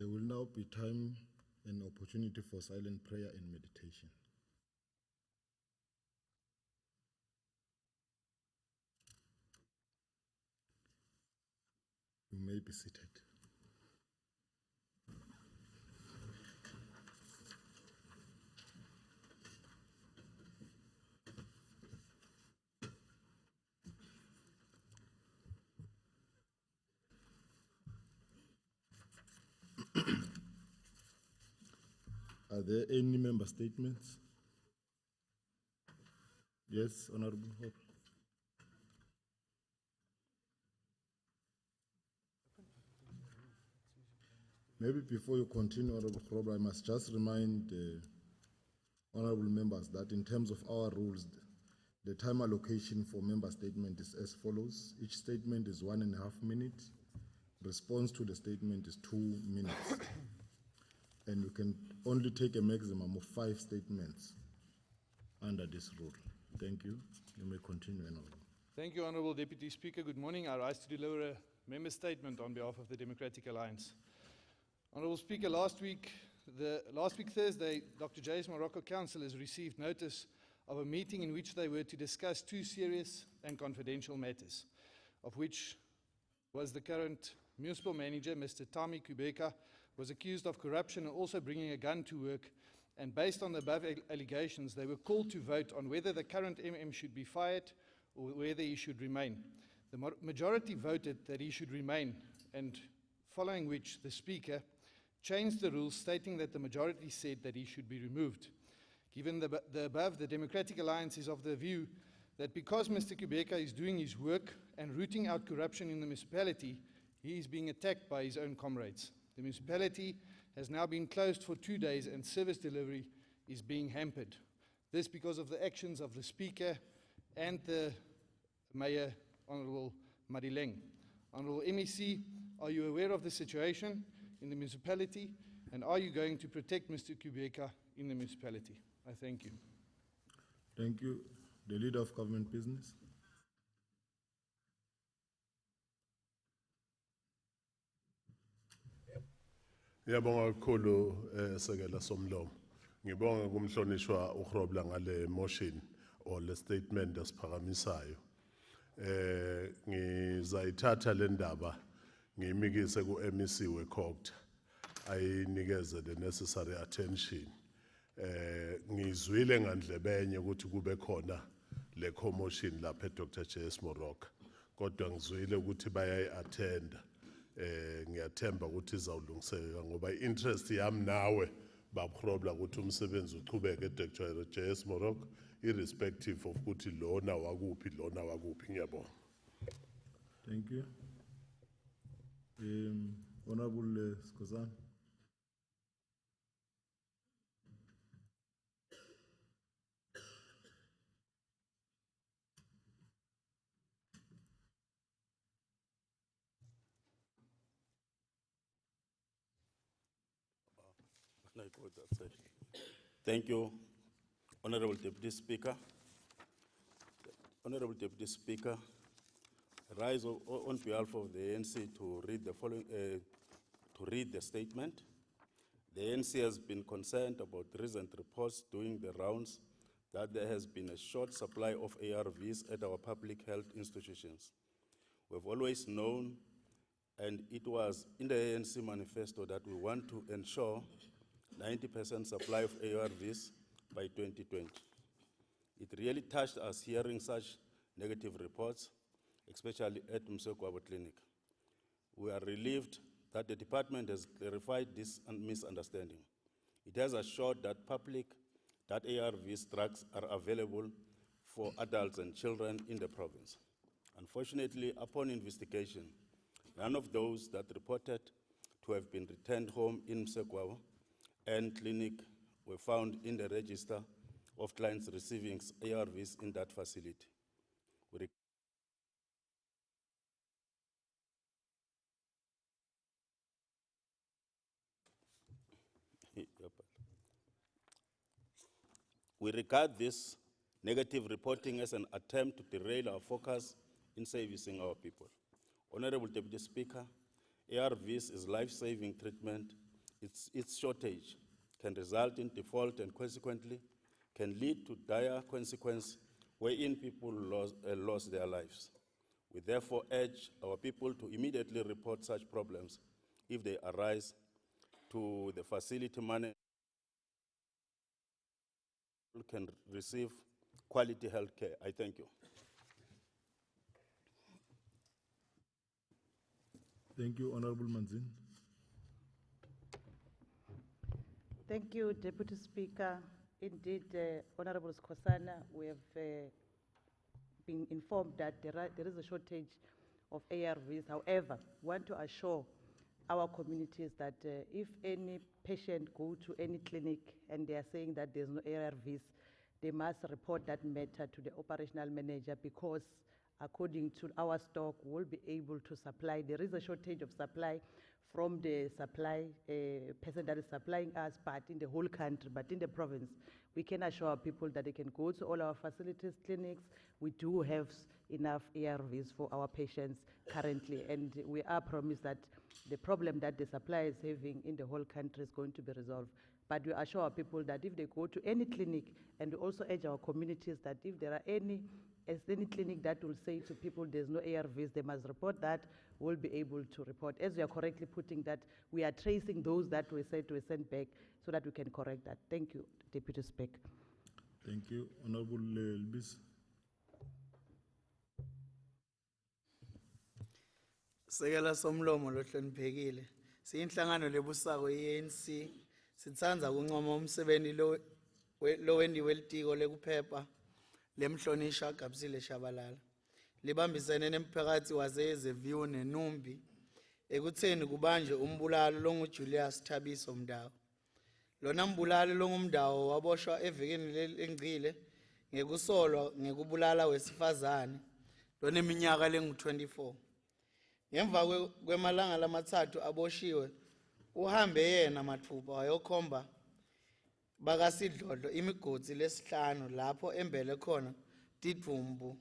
There will now be time and opportunity for silent prayer and meditation. You may be seated. Are there any member statements? Yes, Honorable Hope. Maybe before you continue, Honorable Hope, I must just remind honorable members that in terms of our rules, the time allocation for member statement is as follows. Each statement is 1.5 minutes. Response to the statement is 2 minutes. And you can only take a maximum of 5 statements under this rule. Thank you. You may continue, Honorable. Thank you, Honourable Deputy Speaker. Good morning. I rise to deliver a member statement on behalf of the Democratic Alliance. Honourable Speaker, last week Thursday, Dr. J.S. Morocco councillors received notice of a meeting in which they were to discuss 2 serious and confidential matters, of which was the current municipal manager, Mr. Tami Kubeka, was accused of corruption and also bringing a gun to work. And based on the above allegations, they were called to vote on whether the current MM should be fired or whether he should remain. The majority voted that he should remain, and following which the Speaker changed the rules, stating that the majority said that he should be removed. Given the above, the Democratic Alliance is of the view that because Mr. Kubeka is doing his work and rooting out corruption in the municipality, he is being attacked by his own comrades. The municipality has now been closed for 2 days and service delivery is being hampered. This because of the actions of the Speaker and the Mayor, Honourable Marileng. Honourable MEC, are you aware of the situation in the municipality, and are you going to protect Mr. Kubeka in the municipality? I thank you. Thank you. The Leader of Government Business. Ngiyabonga kakhulu Sekela Somlomo. Ngibonga kumhlonishwa uRobla ngale motion or le statement esiphakamisayo. Ngizayithatha le ndaba ngiyimikise ku MEC weCourt ayinikeze the necessary attention. Ngizwile ngandlebenye ukuthi kube khona le commotion lapha eDr. J.S. Morocco. Kodwa ngizwile ukuthi bayayi-attend. Ngiyathemba ukuthi izawulungiseka ngoba interest yami nawe baprobla ukuthi umsebenzi uqhubeke eDr. J.S. Morocco irrespective of ukuthi lona wakuphi ngiyabonga. Thank you. Honorable Skozan. Thank you, Honourable Deputy Speaker. Honourable Deputy Speaker, I rise on behalf of the ANC to read the following, to read the statement. The ANC has been concerned about recent reports doing the rounds that there has been a short supply of ARVs at our public health institutions. We've always known, and it was in the ANC manifesto, that we want to ensure 90% supply of ARVs by 2020. It really touched us hearing such negative reports, especially at Mkhatshwa Clinic. We are relieved that the department has clarified this misunderstanding. It has assured that ARVs drugs are available for adults and children in the province. Unfortunately, upon investigation, none of those that reported to have been returned home in Mkhatshwa and clinic were found in the register of clients receiving ARVs in that facility. We regard this negative reporting as an attempt to derail our focus in servicing our people. Honourable Deputy Speaker, ARVs is life-saving treatment its shortage can result in default and consequently can lead to dire consequence wherein people lost their lives. We therefore urge our people to immediately report such problems if they arise to the facility manager who can receive quality health care. I thank you. Thank you, Honorable Manzin. Thank you, Deputy Speaker. Indeed, Honorable Skhosana, we have been informed that there is a shortage of ARVs. However, we want to assure our communities that if any patient go to any clinic and they are saying that there's no ARVs, they must report that matter to the operational manager, because according to our stock, we'll be able to supply. There is a shortage of supply from the supply person that is supplying us, but in the whole country, but in the province, we can assure our people that they can go to all our facilities, clinics. We do have enough ARVs for our patients currently, and we are promised that the problem that the supply is having in the whole country is going to be resolved. But we assure our people that if they go to any clinic, and we also urge our communities that if there are any clinic that will say to people there's no ARVs, they must report that. We'll be able to report. As you are correctly putting that, we are tracing those that we said we send back so that we can correct that. Thank you, Deputy Speaker. Thank you, Honorable Lbis. Sekela somlomo lohloniphekile. Siyinhlangano lebusako iANC. Sithandza kunqoma umsebenzi lo wendiwe litiko lekuphepha lemhlonisha Gabisile Shabalala. Libambisene nemphakathi waseZeview neNumbi ekutheni kubanje umbulalo longuJulius Thabiso Mdawo. Lona mbulalo longumdawo waboshwa evikini lengcile ngekusolwa ngekubulala wesifazane loneminyaka lengu-24. Ngemva kwemalanga lamathathu aboshiwe, uhambe yena mathupha wayokhomba bakaSidlodlo imigodi lesihlanu lapho embele khona tidvumbu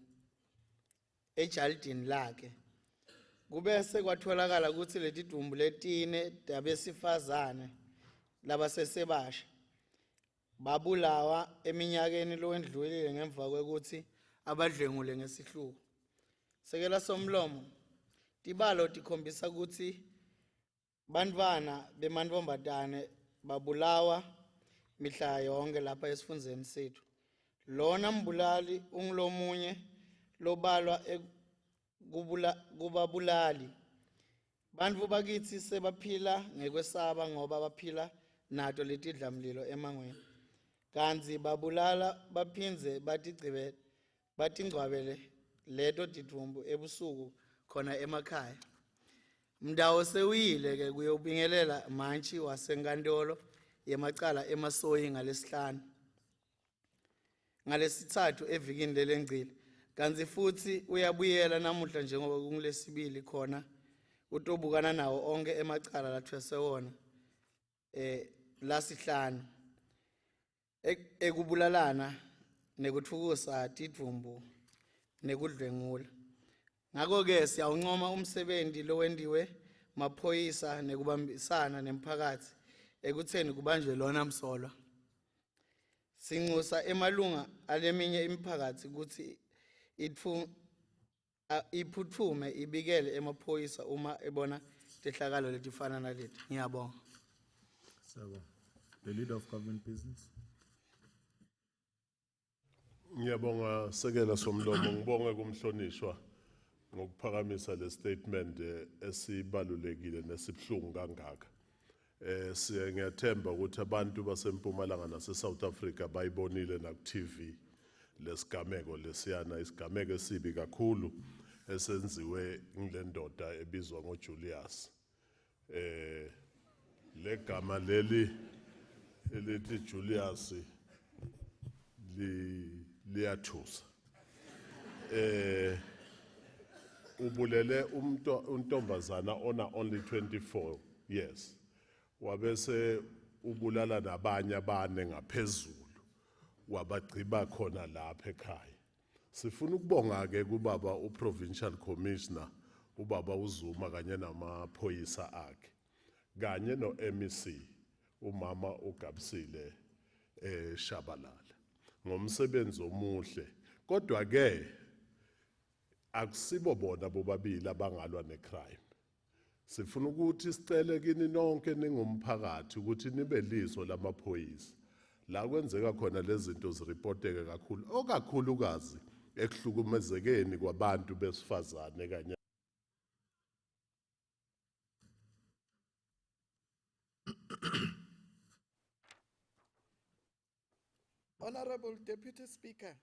ejalidini lakhe. Kubese kwatholakala ukuthi leti tidvumbu letine dabesifazane labasesebasha babulawa eminyakeni lowendlulile ngemva kwekuthi abadlwengule ngesihluku. Sekela somlomo, tibalo tikhombisa ukuthi bantwana bemantombazane babulawa mihla yonke lapha esifundeni sethu. Lona mbulali ungilomunye lobalwa kubabulali. Bantfu bakithi sebaphila ngekwesaba ngoba baphila nato letidlamlilo emangweni. Kanzi babulala baphindze batingcwabele leto tidvumbu ebusuku khona emakhaya. Mdawo sewile ke kuyobingelela mantshi wasenkantolo yemacala emasoyi ngalesithathu evikini lelengcile. Kanzi futhi uyabuyela namuhla njengoba kungilesibili khona utobukana nawo onke emacala lathwese wona lasihlanu ekubulalana nekutfukusa tidvumbu nekudlwengula. Ngako-ke siyawuncoma umsebenzi lowendiwe maphoyisa nekubambisana nemphakathi ekutheni kubanjwe lona msolwa. Sinxusa emalunga aleminye imiphakathi ukuthi iphutfume ibikele emaphoyisa uma ebona tehlakalo letifana naleti. Ngiyabonga. The Leader of Government Business. Ngiyabonga Sekela Somlomo, ngibonge kumhlonishwa ngokuphakamisa le statement esibalulekile nesibhlungu kangaka. Ngiyathemba ukuthi abantu baseMpumalanga nase-South Africa bayibonile naku-TV lesigameko lesiyana, isigameko esibi kakhulu esenziwe ngile ndoda ebizwa ngoJulius. Le gama leli elithi Julius liyathusa. Ubulele untombazana ona only 24 years. Wabese ubulala nabanye abane ngaphezulu. Wabagciba khona lapha ekhaya. Sifuna ukubonga ke kubaba uProvincial Commissioner ubaba uZuma kanye namaphoyisa akhe kanye noMEC umama uGabisile Shabalala ngomsebenzi omuhle. Kodwa ke akusibo bona bobabili abangalwa necrime. Sifuna ukuthi sicele kini nonke ningumphakathi ukuthi nibe liso lamaphoyisa la kwenzeka khona lezi zinto zirepoteke kakhulu, okakhulukazi ekuhlukumezekeni kwabantu besifazane kanye. Honorable Deputy Speaker,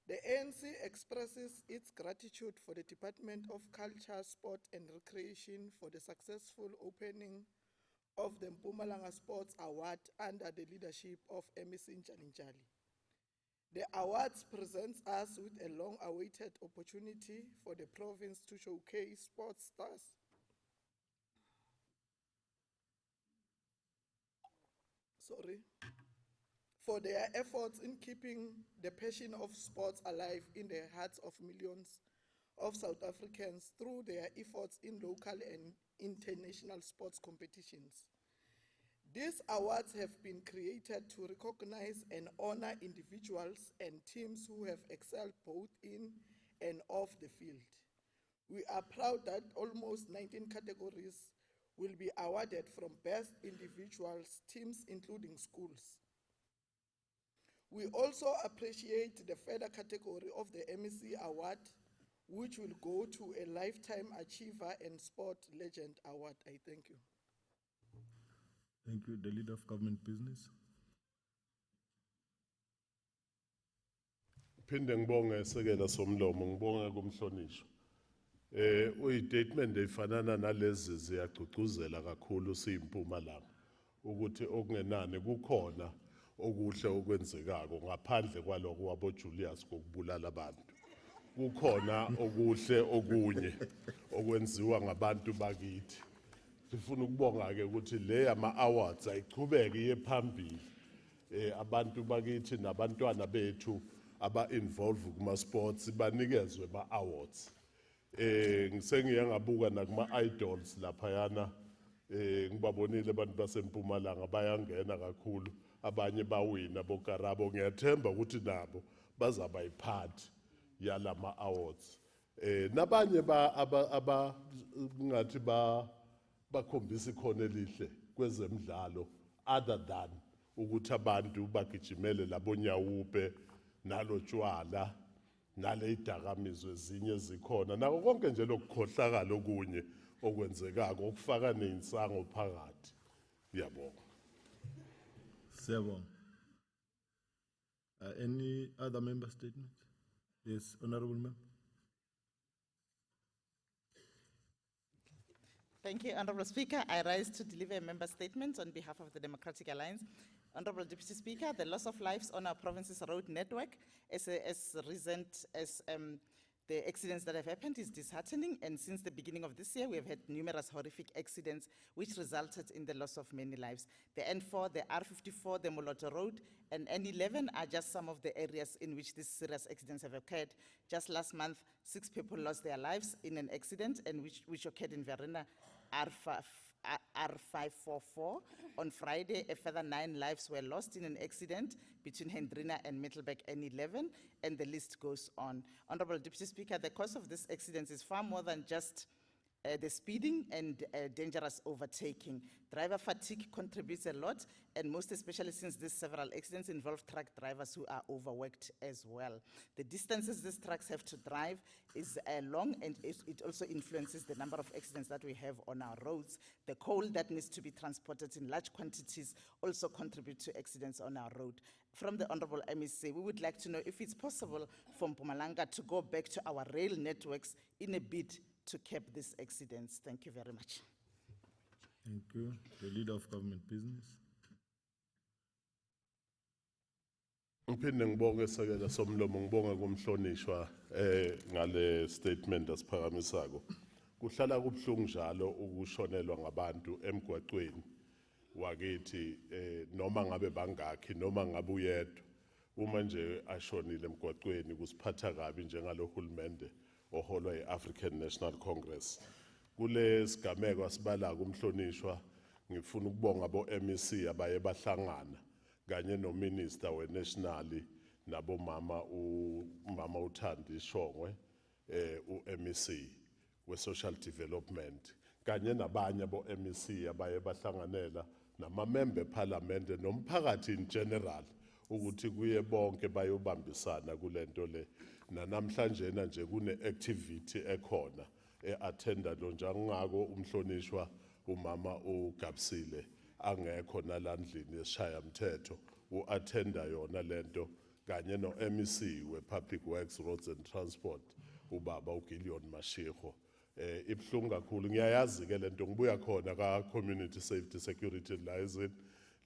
the ANC expresses its gratitude for the Department of Culture, Sport and Recreation for the successful opening of the Mpumalanga Sports Award under the leadership of MEC Njalinjali. The awards presents us with a long-awaited opportunity for the province to showcase sports stars for their efforts in keeping the passion of sports alive in the hearts of millions of South Africans through their efforts in local and international sports competitions. These awards have been created to recognize and honor individuals and teams who have excelled both in and off the field. We are proud that almost 19 categories will be awarded, from best individuals, teams, including schools. We also appreciate the further category of the MEC Award, which will go to a Lifetime Achiever and Sport Legend Award. I thank you. Thank you. The Leader of Government Business. Phinde ngibonge Sekela Somlomo, ngibonge kumhlonishwa. Uyi-statement efanana nalezi ziyagcugcuzela kakhulu siyiMpumalanga ukuthi okungenani kukhona okuhle okwenzekako ngaphandle kwaloko wabo Julius kokubulala abantu. Kukhona okuhle okunye okwenziwa ngabantu bakithi. Sifuna ukubonga ke ukuthi le ama awards ayichubeke iye phambili. Abantu bakithi nabantwana bethu aba involve kuma sports banikezwe ba awards. Ngisengiye ngabuka nakuma idols lapha yana ngibabonile abantu baseMpumalanga bayangena kakhulu, abanye bawina bokarabo. Ngiyathemba ukuthi nabo bazaba yiphathi yalama awards. Nabanye ngathi bakhombisa ikhono elihle kwezemidlalo other than ukuthi abantu bagijimele labonyawupe nalotshwala nale idakamizwe ezinye zikhona nako konke nje lokukhohlakala okunye okwenzekako okufaka neinsango phakathi. Ngiyabonga. Siyabonga. Any other member statement? Yes, Honorable Member. Thank you, Honorable Speaker. I rise to deliver a member statement on behalf of the Democratic Alliance. Honorable Deputy Speaker, the loss of lives on our province's road network as recent as the accidents that have happened is disheartening, and since the beginning of this year, we have had numerous horrific accidents which resulted in the loss of many lives. The N4, the R54, the Moloto Road, and N11 are just some of the areas in which these serious accidents have occurred. Just last month, 6 people lost their lives in an accident and which occurred in Verena R544. On Friday, a further 9 lives were lost in an accident between Hendrina and Middelburg N11, and the list goes on. Honorable Deputy Speaker, the cause of this accident is far more than just the speeding and dangerous overtaking. Driver fatigue contributes a lot, and most especially since these several accidents involve truck drivers who are overworked as well. The distances these trucks have to drive is long, and it also influences the number of accidents that we have on our roads. The coal that needs to be transported in large quantities also contribute to accidents on our road. From the Honorable MEC, we would like to know if it's possible for Mpumalanga to go back to our rail networks in a bid to cap these accidents. Thank you very much. Thank you. The Leader of Government Business. Ngiphinde ngibonge Sekela Somlomo, ngibonga kumhlonishwa ngale statement asiphakamisako. Kuhlala kubhlungu njalo ukushonelwa ngabantu emgwaqweni wakithi noma ngabe bangakhi noma ngabe uyedwa. Uma nje ashonile emgwaqweni kusiphatha kabi njengalo hulumende oholwa yi-African National Congress. Kule sigameko asibala kumhlonishwa ngifuna ukubonga bo-MEC abaye bahlangana kanye nominister we-nationally nabomama umama uThandi Shongwe u-MEC we-social development kanye nabanye bo-MEC abaye bahlanganela nama-member parliament nomphakathi in general ukuthi kuye bonke bayobambisana kulento le nanamhlanje nje kune-activity ekhona e-attenda lo njengako umhlonishwa umama uGabsile angekho nalandlini yesishaya mthetho u-attenda yona lento kanye no-MEC we-Public Works, Roads and Transport ubaba uGillion Mashego ibhlungu kakhulu ngiyayazi-ke lento ngibuya khona ka-community safety security liaison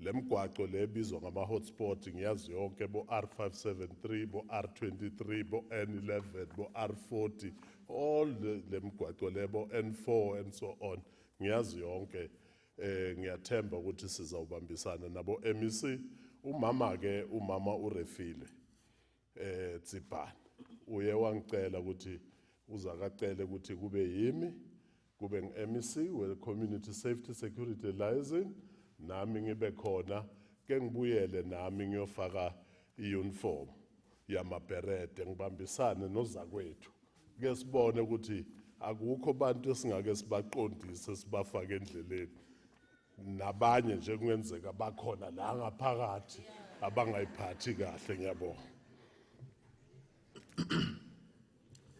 lemgwaqo lebizwa ngama-hotspot ngiyazi yonke bo-R573 bo-R23 bo-N11 bo-R40 all lemgwaqo lebo N4 and so on ngiyazi yonke ngiyathemba ukuthi sizawubambisana nabo MEC umama uRefile Tsipane uye wangicela ukuthi uzakacela ukuthi kube yimi kube ngi-MEC we-community safety security liaison nami ngibe khona ke ngibuyele nami ngiyofaka i-uniform yamabherede ngibambisane nozakwethu ke sibone ukuthi akukho bantu esingake sibaqondise sibafake endleleni nabanye nje kungenzeka bakhona la ngaphakathi abangayiphathi kahle ngiyabonga.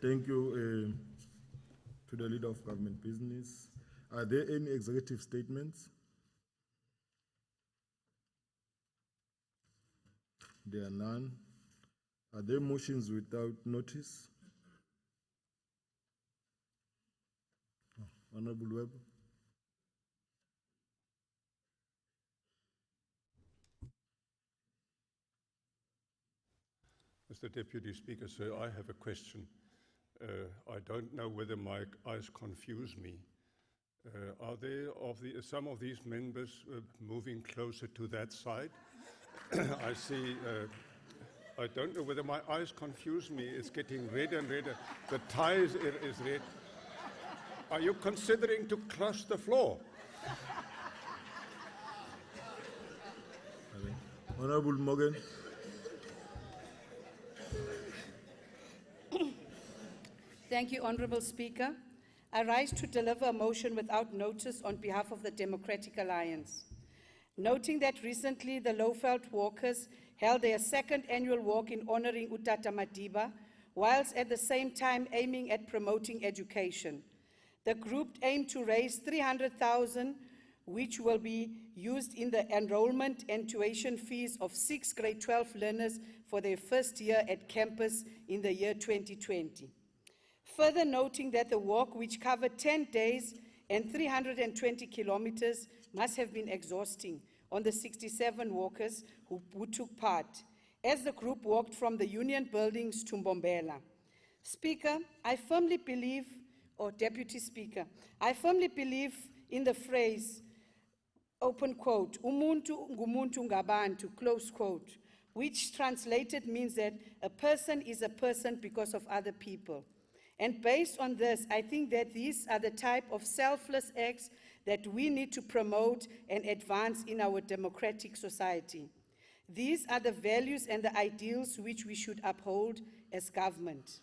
Thank you to the leader of government business. Are there any executive statements? There are none. Are there motions without notice? Honorable Webb. Mr. Deputy Speaker, sir, I have a question. I don't know whether my eyes confuse me. Are there some of these members moving closer to that side? I see, I don't know whether my eyes confuse me. It's getting redder and redder. The tie is red. Are you considering to cross the floor? Honorable Morgan. Thank you, Honourable Speaker. I rise to deliver a motion without notice on behalf of the Democratic Alliance. Noting that recently the Lowveld Walkers held their second annual walk in honouring Utata Madiba, whilst at the same time aiming at promoting education. The group aimed to raise 300,000, which will be used in the enrollment and tuition fees of 6 grade 12 learners for their first year at campus in the year 2020. Further noting that the walk, which covered 10 days and 320 kilometers, must have been exhausting on the 67 walkers who took part, as the group walked from the Union Buildings to Mbombela. Speaker, I firmly believe, or Deputy Speaker, I firmly believe in the phrase, open quote, umuntu ngumuntu ngabantu, close quote, which translated means that a person is a person because of other people. And based on this, I think that these are the type of selfless acts that we need to promote and advance in our democratic society. These are the values and the ideals which we should uphold as government.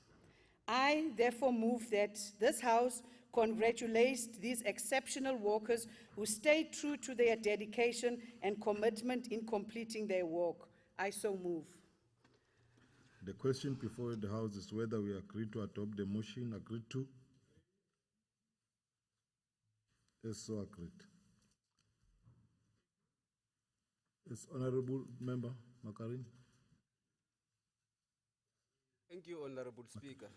I therefore move that this House congratulates these exceptional workers who stayed true to their dedication and commitment in completing their work. I so move. The question before the House is whether we agree to adopt the motion. Agreed to? Yes, so agreed. Yes, Honorable Member Makarin. Thank you, Honorable Speaker.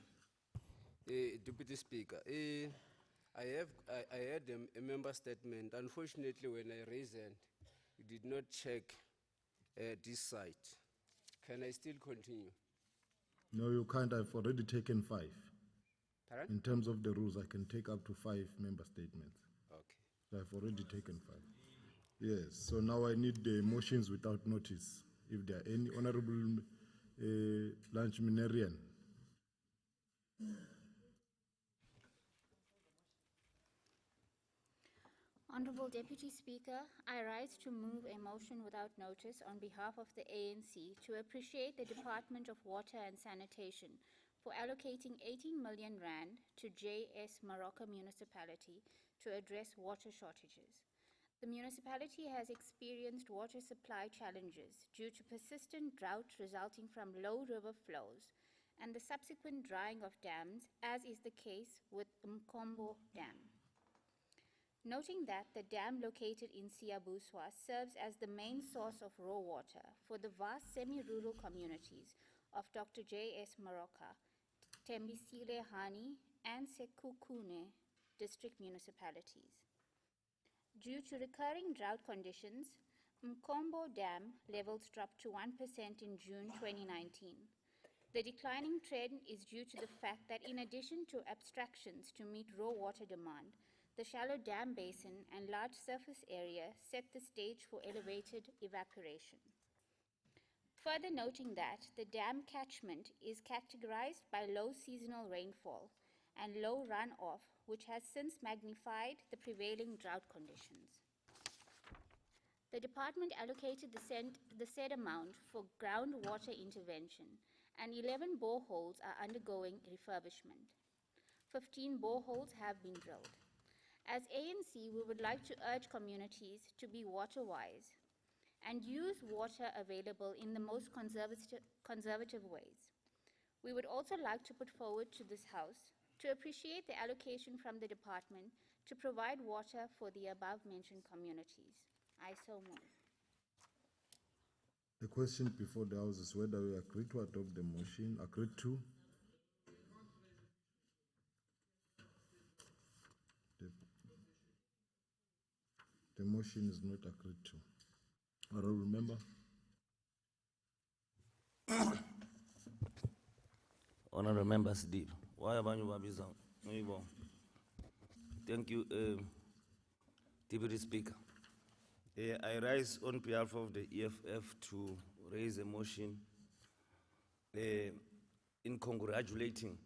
Deputy Speaker, I had a member statement. Unfortunately, when I raised it, it did not check this site. Can I still continue? No, you can't. I've already taken 5. Pardon? In terms of the rules, I can take up to 5 member statements. Okay. So I've already taken 5. Yes, so now I need the motions without notice. If there are any, Honorable Lanchminerian. Honorable Deputy Speaker, I rise to move a motion without notice on behalf of the ANC to appreciate the Department of Water and Sanitation for allocating 18 million rand to JS Morocco Municipality to address water shortages. The municipality has experienced water supply challenges due to persistent drought resulting from low river flows and the subsequent drying of dams, as is the case with Mkhatshwa Dam. Noting that the dam located in Siabuswa serves as the main source of raw water for the vast semi-rural communities of Dr. J.S. Morocco, Tembisile Hani, and Sekukune district municipalities. Due to recurring drought conditions, Mkhatshwa Dam levels dropped to 1% in June 2019. The declining trend is due to the fact that in addition to abstractions to meet raw water demand, the shallow dam basin and large surface area set the stage for elevated evaporation. Further noting that the dam catchment is categorized by low seasonal rainfall and low runoff, which has since magnified the prevailing drought conditions. The department allocated the said amount for groundwater intervention, and 11 boreholes are undergoing refurbishment. 15 boreholes have been drilled. As ANC, we would like to urge communities to be water-wise and use water available in the most conservative ways. We would also like to put forward to this House to appreciate the allocation from the department to provide water for the above-mentioned communities. I so move. The question before the House is whether we agree to adopt the motion. Agreed to? The motion is not agreed to. Honorable Member. Honorable Members, Deep. Why are you Thank you, Deputy Speaker. I rise on behalf of the EFF to raise a motion in congratulating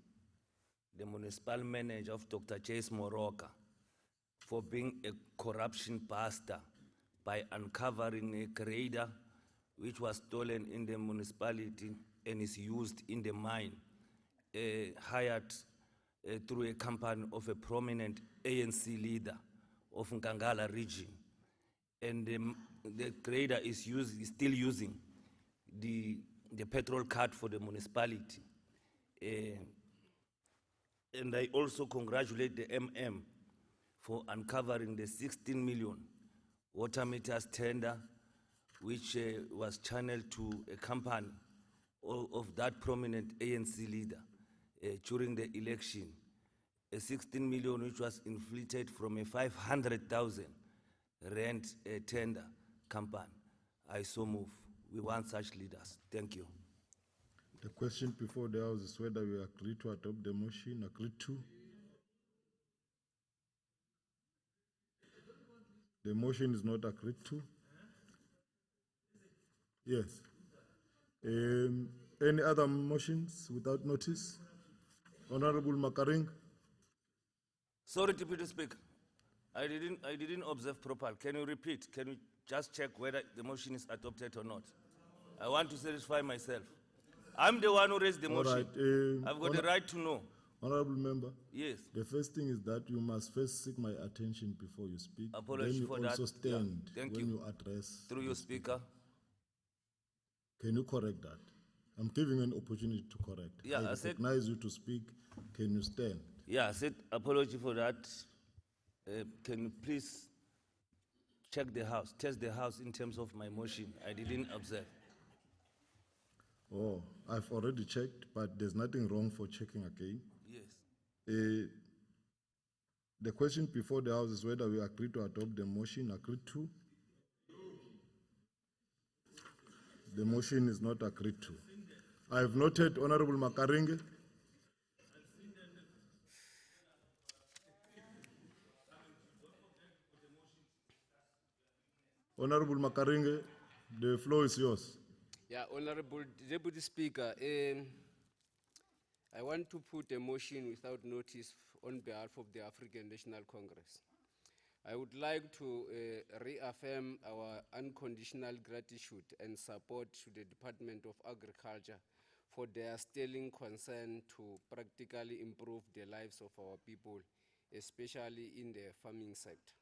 the municipal manager of Dr. J.S. Morocco for being a corruption buster by uncovering a grader which was stolen in the municipality and is used in the mine, hired through a company of a prominent ANC leader of Nkangala region. And the grader is still using the petrol card for the municipality. And I also congratulate the MM for uncovering the 16 million water meters tender, which was channeled to a company of that prominent ANC leader during the election. A 16 million which was inflated from a 500,000 rent tender company. I so move. We want such leaders. Thank you. The question before the House is whether we agree to adopt the motion. Agreed to? The motion is not agreed to. Yes. Any other motions without notice? Honorable Makaring. Sorry, Deputy Speaker. I didn't observe properly. Can you repeat? Can you just check whether the motion is adopted or not? I want to satisfy myself. I'm the one who raised the motion. Right, I've got the right to know. Honorable Member. Yes. The first thing is that you must first seek my attention before you speak. Apology for that. Then you also stand Thank when you. you address. Through your speaker. Can you correct that? I'm giving you an opportunity to correct. Yeah, I recognize you to speak. Can you stand? Yeah, I said apology for that. Can you please check the House, test the House in terms of my motion? I didn't observe. Oh, I've already checked, but there's nothing wrong for checking again. Yes. The question before the House is whether we agree to adopt the motion. Agreed to? The motion is not agreed to. I have noted Honorable Makaringe. Honorable Makaringe, the floor is yours. Yeah, Honorable Deputy Speaker, I want to put a motion without notice on behalf of the African National Congress I would like to reaffirm our unconditional gratitude and support to the Department of Agriculture for their sterling concern to practically improve the lives of our people, especially in the farming sector.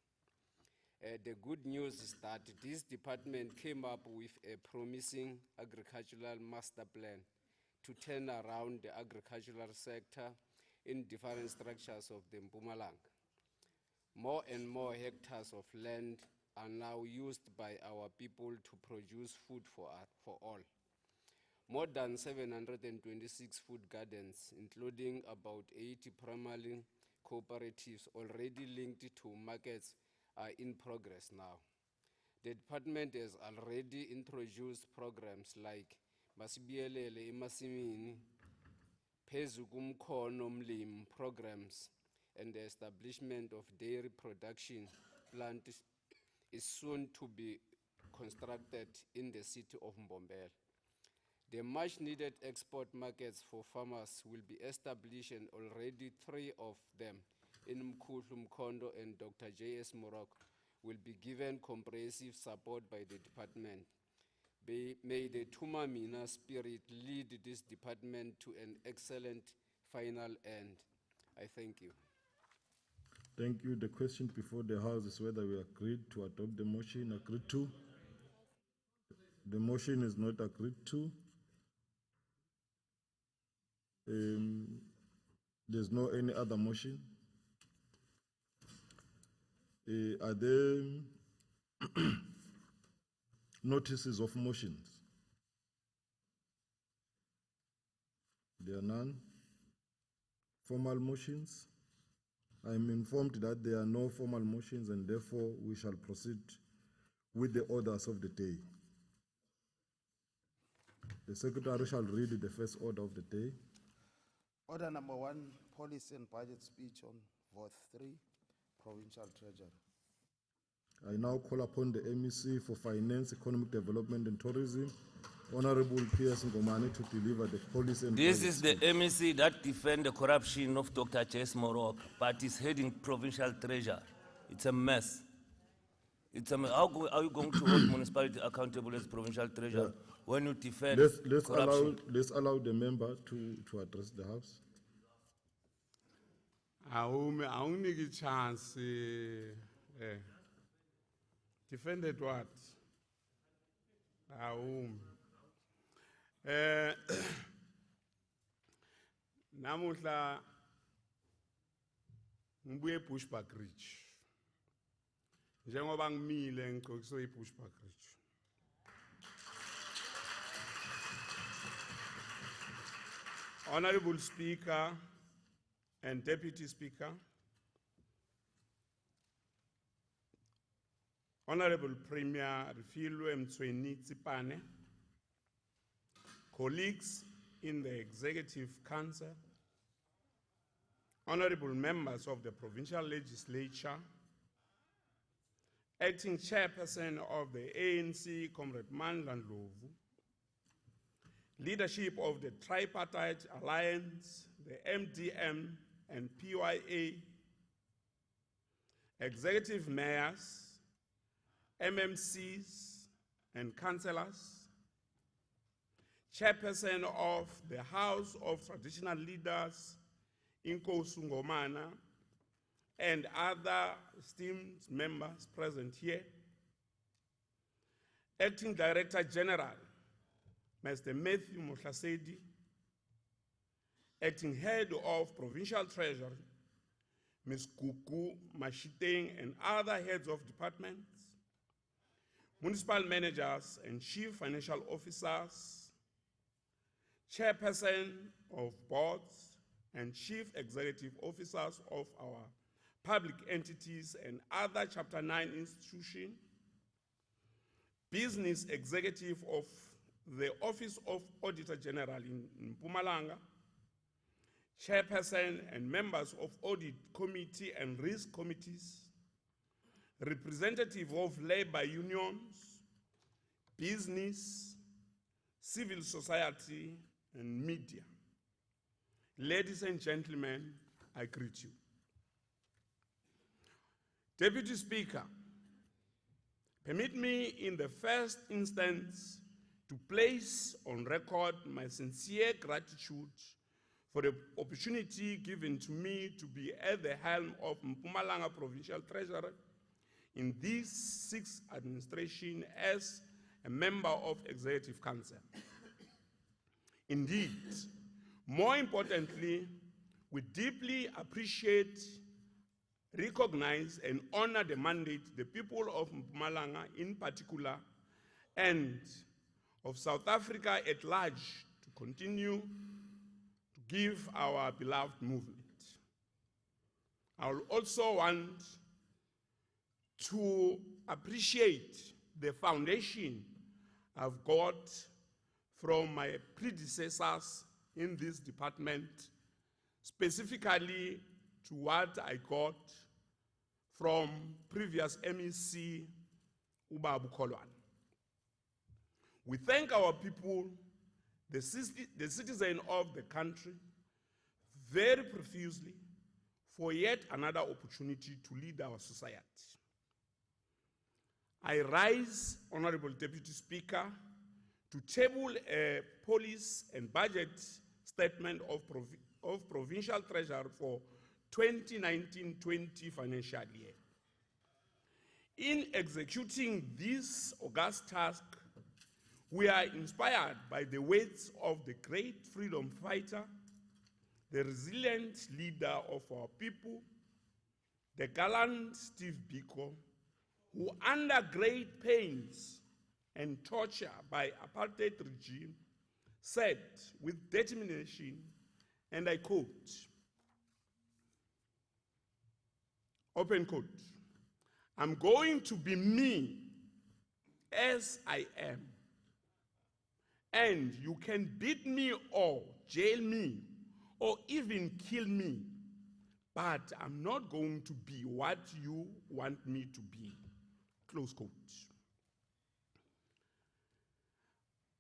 The good news is that this department came up with a promising agricultural master plan to turn around the agricultural sector in different structures of the Mpumalanga. More and more hectares of land are now used by our people to produce food for all. More than 726 food gardens, including about 80 primary cooperatives already linked to markets, are in progress now. The department has already introduced programs like Masibiyelele emasimini, Phezu kumkhono mlimi programs, and the establishment of dairy production plant is soon to be constructed in the city of Mbombela. The much needed export markets for farmers will be established, and already 3 of them in Mkhatshwa, Mkhondo, and Dr. J.S. Morocco will be given comprehensive support by the department. May the Tumamina spirit lead this department to an excellent final end. I thank you. Thank you. The question before the House is whether we agreed to adopt the motion. Agreed to? The motion is not agreed to. There's no any other motion. Are there notices of motions? There are none. Formal motions? I'm informed that there are no formal motions, and therefore we shall proceed with the orders of the day. The Secretary shall read the first order of the day. Order number 1, policy and budget speech on vote 3, provincial treasury. I now call upon the MEC for Finance, Economic Development and Tourism, Honorable P.S. Ngomane, to deliver the policy and This budget is the speech. MEC that defend the corruption of Dr. J.S. Morocco, but is heading provincial treasury. It's a mess. How are you going to hold municipality accountable as provincial treasurer when you defend corruption? Let's allow the member to address the House. Awuniki chance defended what? Namuhla ngibuye Bushbuck Ridge. Njengoba ngimile ngixoxiswe iBushbuck Ridge. Honorable Speaker and Deputy Speaker, Honorable Premier Refilwe Mtsweni Tsipane, colleagues in the Executive Council, honorable members of the Provincial Legislature, Acting Chairperson of the ANC, Comrade Mandla Ndlovu, leadership of the Tripartite Alliance, the MDM and PYA, executive mayors, MMCs and councillors, Chairperson of the House of Traditional Leaders, Inkosi Ngomane, and other esteemed members present here, Acting Director General, Mr. Matthew Mohlasedi, Acting Head of Provincial Treasury, Ms. Kuku Mashiteng, and other heads of departments, municipal managers and chief financial officers, chairperson of boards and chief executive officers of our public entities and other Chapter 9 institutions, business executive of the Office of Auditor General in Mpumalanga, chairperson and members of audit committee and risk committees, representative of labor unions, business, civil society, and media. Ladies and gentlemen, I greet you. Deputy Speaker, permit me in the first instance to place on record my sincere gratitude for the opportunity given to me to be at the helm of Mpumalanga Provincial Treasury in this sixth administration as a member of Executive Council. Indeed, more importantly, we deeply appreciate, recognize, and honor the mandate the people of Mpumalanga in particular and of South Africa at large to continue to give our beloved movement. I will also want to appreciate the foundation I've got from my predecessors in this department, specifically to what I got from previous MEC Ubabu Kolwan. We thank our people, the citizen of the country, very profusely for yet another opportunity to lead our society. I rise, Honorable Deputy Speaker, to table a policy and budget statement of Provincial Treasury for 2019-20 financial year. In executing this august task, we are inspired by the words of the great freedom fighter, the resilient leader of our people, the gallant Steve Biko, who under great pains and torture by apartheid regime said with determination, and I quote, open quote, "I'm going to be me as I am, and you can beat me or jail me or even kill me, but I'm not going to be what you want me to be," close quote.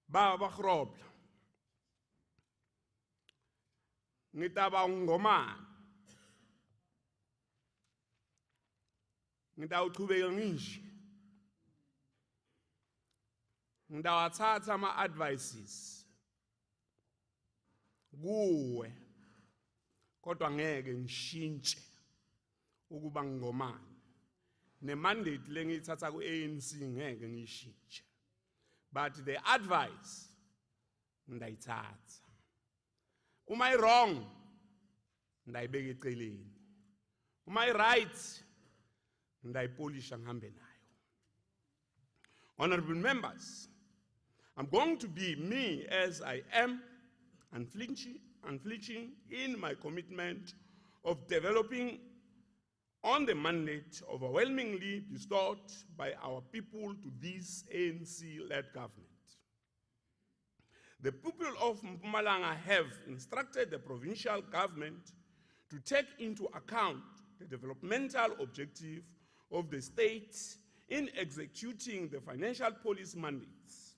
Baba Grobla, ngitaba ngomani, ngitawuchubeka ngisho, ngitawathatha ama-advices kuwe, kodwa ngeke ngishintshe ukuba ngingomani. Ne-mandate lengiyithatha ku-ANC ngeke ngiyishintshe. But the advice, ndayithatha. Am I wrong? Ndayibeka eceleni. Am I right? Ndayipolisha ngihambe nayo. Honorable members, I'm going to be me as I am, unflinching in my commitment of developing on the mandate overwhelmingly bestowed by our people to this ANC-led government. The people of Mpumalanga have instructed the provincial government to take into account the developmental objective of the state in executing the financial policy mandates.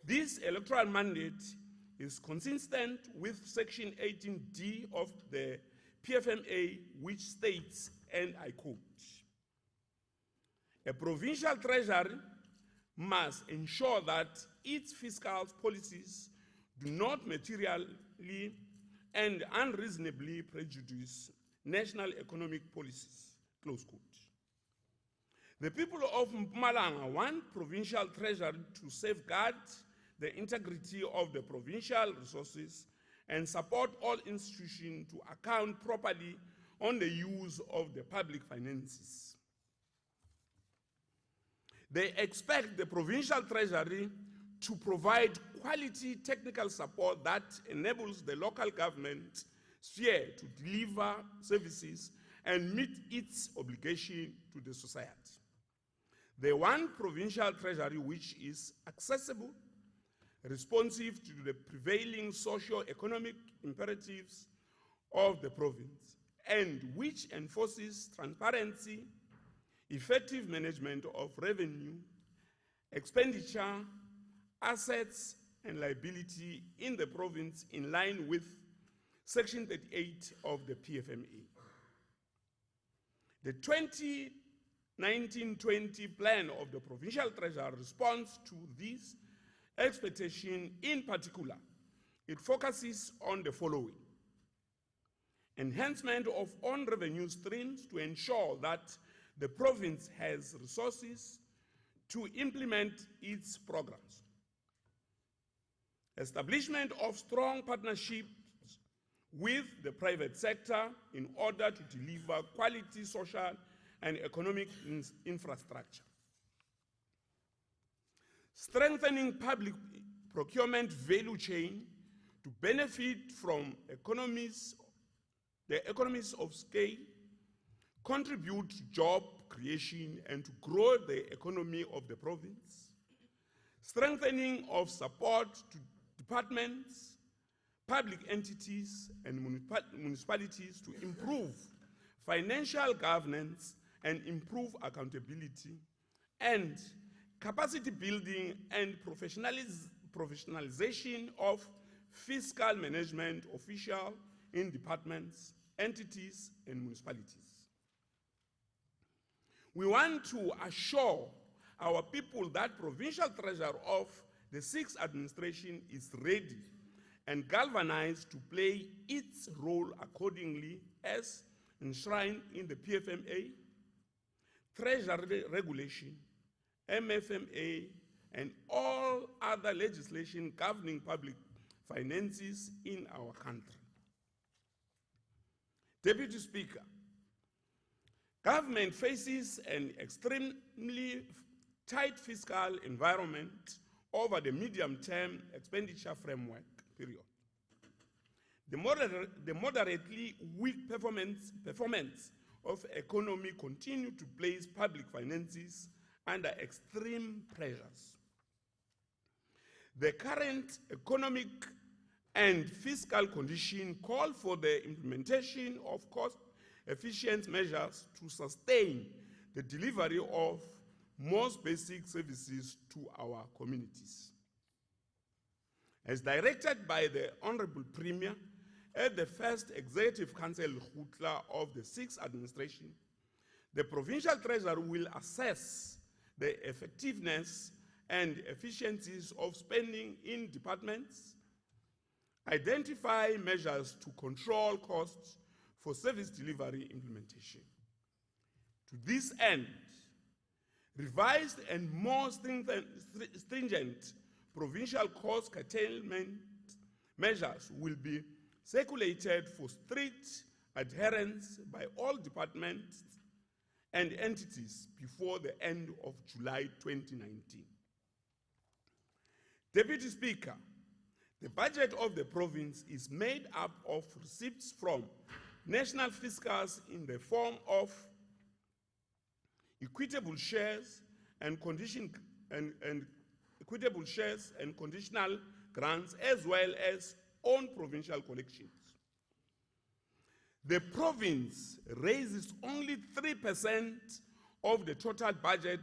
This electoral mandate is consistent with Section 18D of the PFMA, which states, and I quote, "A provincial treasury must ensure that its fiscal policies do not materially and unreasonably prejudice national economic policies," close quote. The people of Mpumalanga want provincial treasury to safeguard the integrity of the provincial resources and support all institutions to account properly on the use of the public finances. They expect the provincial treasury to provide quality technical support that enables the local government sphere to deliver services and meet its obligation to the society. They want provincial treasury which is accessible, responsive to the prevailing socio-economic imperatives of the province, and which enforces transparency, effective management of revenue, expenditure, assets, and liability in the province in line with Section 38 of the PFMA. The 2019-20 plan of the Provincial Treasurer responds to this expectation. In particular, it focuses on the following: enhancement of own revenue streams to ensure that the province has resources to implement its programs, establishment of strong partnerships with the private sector in order to deliver quality social and economic infrastructure, strengthening public procurement value chain to benefit from the economies of scale, contribute to job creation and to grow the economy of the province, strengthening of support to departments, public entities and municipalities to improve financial governance and improve accountability, and capacity building and professionalization of fiscal management officials in departments, entities, and municipalities. We want to assure our people that Provincial Treasurer of the 6th administration is ready and galvanized to play its role accordingly as enshrined in the PFMA, Treasury Regulation, MFMA, and all other legislation governing public finances in our country. Deputy Speaker, government faces an extremely tight fiscal environment over the medium-term expenditure framework period. The moderately weak performance of economy continue to place public finances under extreme pressures. The current economic and fiscal condition call for the implementation of cost-efficient measures to sustain the delivery of most basic services to our communities. As directed by the Honorable Premier at the first Executive Council of the 6th administration, the Provincial Treasurer will assess the effectiveness and efficiencies of spending in departments, identify measures to control costs for service delivery implementation. To this end, revised and more stringent provincial cost curtailment measures will be circulated for strict adherence by all departments and entities before the end of July 2019. Deputy Speaker, the budget of the province is made up of receipts from national fiscals in the form of equitable shares and conditional grants, as well as own provincial collections. The province raises only 3% of the total budget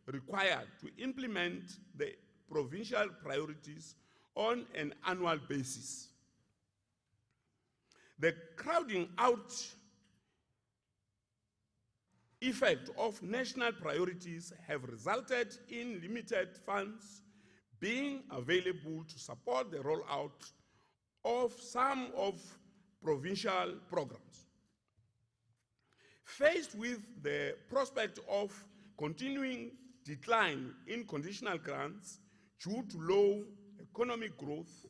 required to implement the provincial priorities on an annual basis. The crowding out effect of national priorities have resulted in limited funds being available to support the rollout of some of provincial programs. Faced with the prospect of continuing decline in conditional grants due to low economic growth,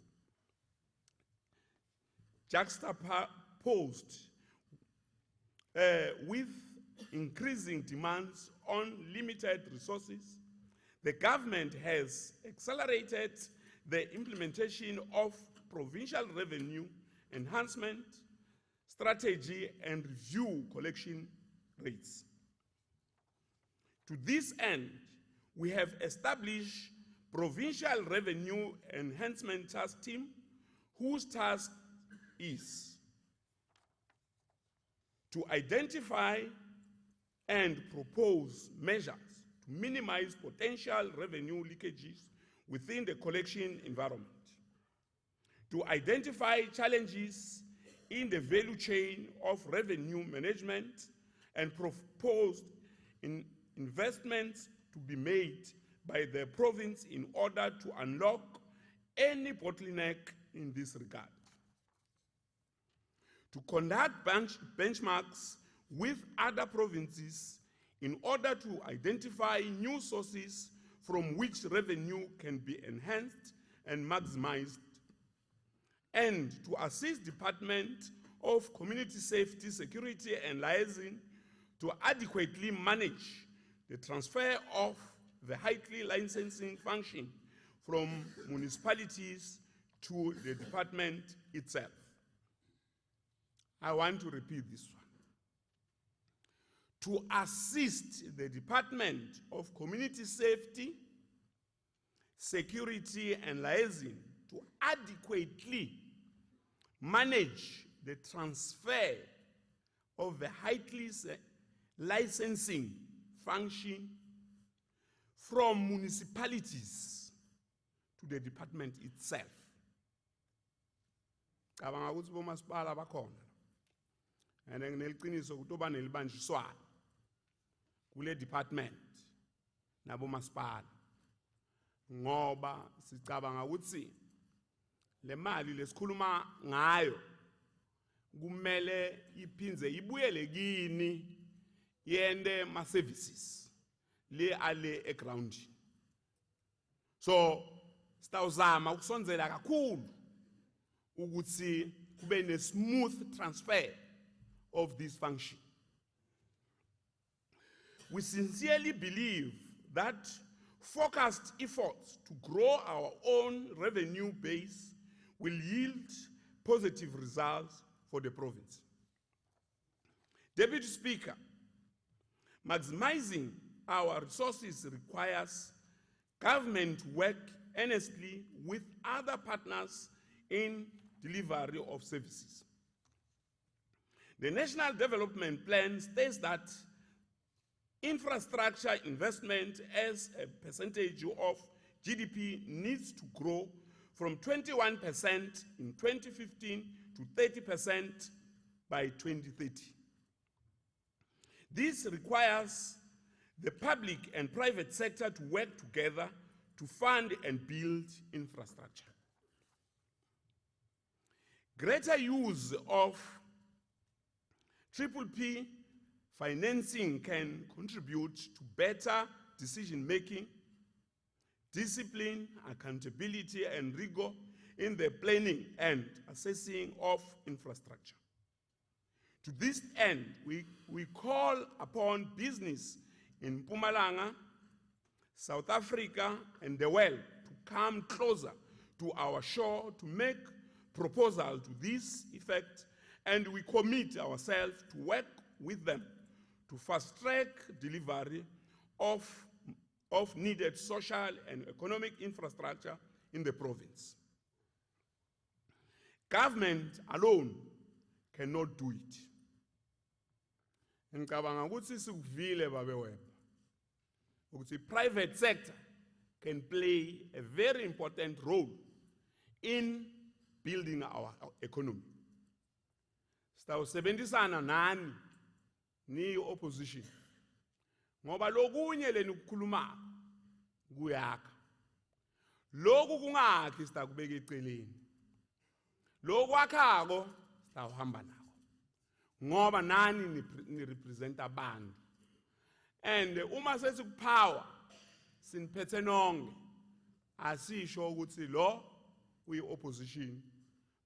juxtaposed with increasing demands on limited resources, the government has accelerated the implementation of provincial revenue enhancement strategy and review collection rates. To this end, we have established Provincial Revenue Enhancement Task Team, whose task is to identify and propose measures to minimize potential revenue leakages within the collection environment, to identify challenges in the value chain of revenue management and proposed investments to be made by the province in order to unlock any bottleneck in this regard. To conduct benchmarks with other provinces in order to identify new sources from which revenue can be enhanced and maximized, and to assist Department of Community Safety, Security and Liaison to adequately manage the transfer of the highly licensing function from municipalities to the department itself. I want to repeat this one. To assist the Department of Community Safety, Security and Liaison to adequately manage the transfer of the highly licensing function from municipalities to the department itself. Cabanga ukuthi bomasipala bakhona. And ngineqiniso ukuthi oba nelibanjiswana kule department nabomasipala. Ngoba sicabanga ukuthi le mali lesikhuluma ngayo kumele iphinze ibuyele kini yende ma services le ale eground. So sitawuzama ukusondzela kakhulu ukuthi kube ne smooth transfer of this function. We sincerely believe that focused efforts to grow our own revenue base will yield positive results for the province. Deputy Speaker, maximizing our resources requires government to work earnestly with other partners in delivery of services. The National Development Plan states that infrastructure investment as a percentage of GDP needs to grow from 21% in 2015 to 30% by 2030. This requires the public and private sector to work together to fund and build infrastructure. Greater use of PPP financing can contribute to better decision-making, discipline, accountability, and rigor in the planning and assessing of infrastructure. To this end, we call upon business in Mpumalanga, South Africa, and the world to come closer to our shore to make proposals to this effect, and we commit ourselves to work with them to fast-track delivery of needed social and economic infrastructure in the province. Government alone cannot do it. Ngicabanga ukuthi sikuvile babeweba ukuthi private sector can play a very important role in building our economy. Sitawusebenzisana nani ni opposition ngoba lokunye leni ukukhuluma kuyakha lokhu kungakhi sitakubeka eceleni lokhu akhako sitawuhamba nako ngoba nani ni represent abantu and uma sesikupower siniphethe nonke asisho ukuthi lo uyi opposition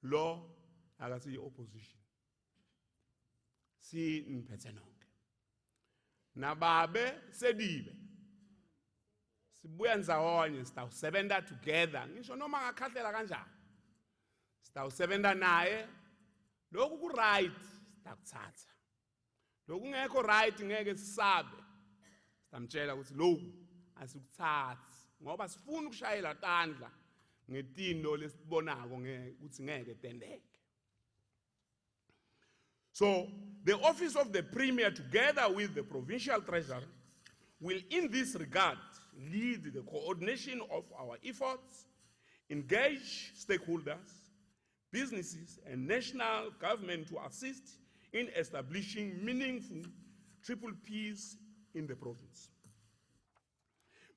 lo akasiyi opposition si niphethe nonke nababe sedibe sibuya ndzawonye sitawusebenza together ngisho noma ngakhahlela kanjani sitawusebenza naye lokhu ku right sitakutsatsa lokhu ngekho right ngeke sisabe sitamtshela ukuthi lokhu asikutsathi ngoba sifuna ukushayela tandla ngetino lesibonako ukuthi ngeke tendeke. So the office of the Premier, together with the provincial treasurer, will in this regard lead the coordination of our efforts, engage stakeholders, businesses and national government to assist in establishing meaningful triple Ps in the province.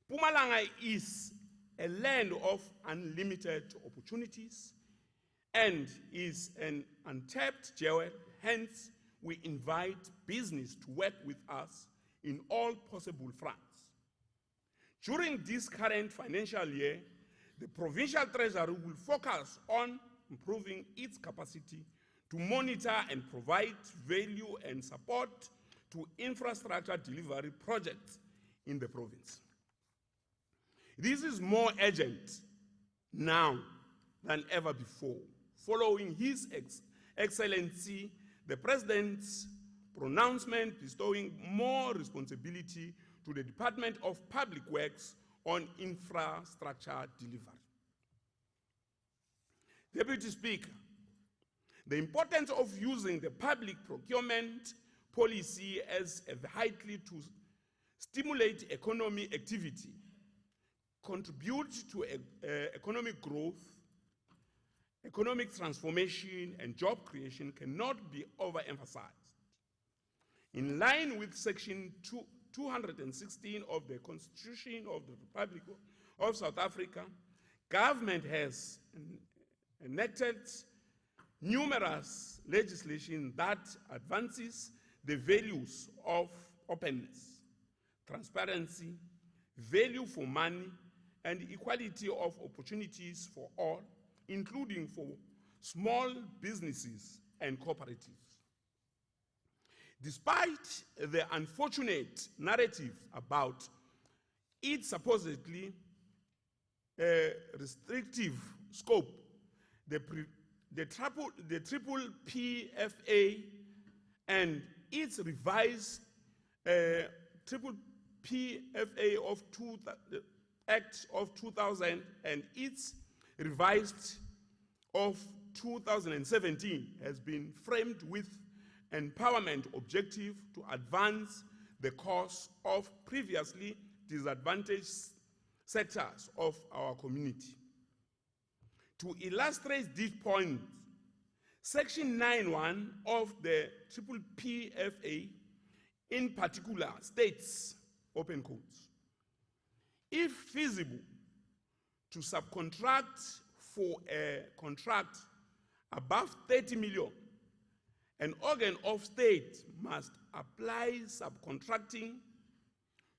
Mpumalanga is a land of unlimited opportunities and is an untapped jewel. Hence, we invite business to work with us in all possible fronts. During this current financial year, the provincial treasury will focus on improving its capacity to monitor and provide value and support to infrastructure delivery projects in the province. This is more urgent now than ever before, following His Excellency the President's pronouncement bestowing more responsibility to the Department of Public Works on infrastructure delivery. Deputy Speaker, the importance of using the public procurement policy as a vehicle to stimulate economic activity, contribute to economic growth, economic transformation, and job creation cannot be overemphasized. In line with Section 216 of the Constitution of the Republic of South Africa, government has enacted numerous legislation that advances the values of openness, transparency, value for money, and equality of opportunities for all, including for small businesses and cooperatives. Despite the unfortunate narrative about its supposedly restrictive scope, the triple PFA and its revised triple PFA of Act of 2000 and its revised of 2017 has been framed with empowerment objective to advance the cause of previously disadvantaged sectors of our community. To illustrate this point, Section 9.1 of the triple PFA in particular states, open quotes, if feasible, to subcontract for a contract above 30 million, an organ of state must apply subcontracting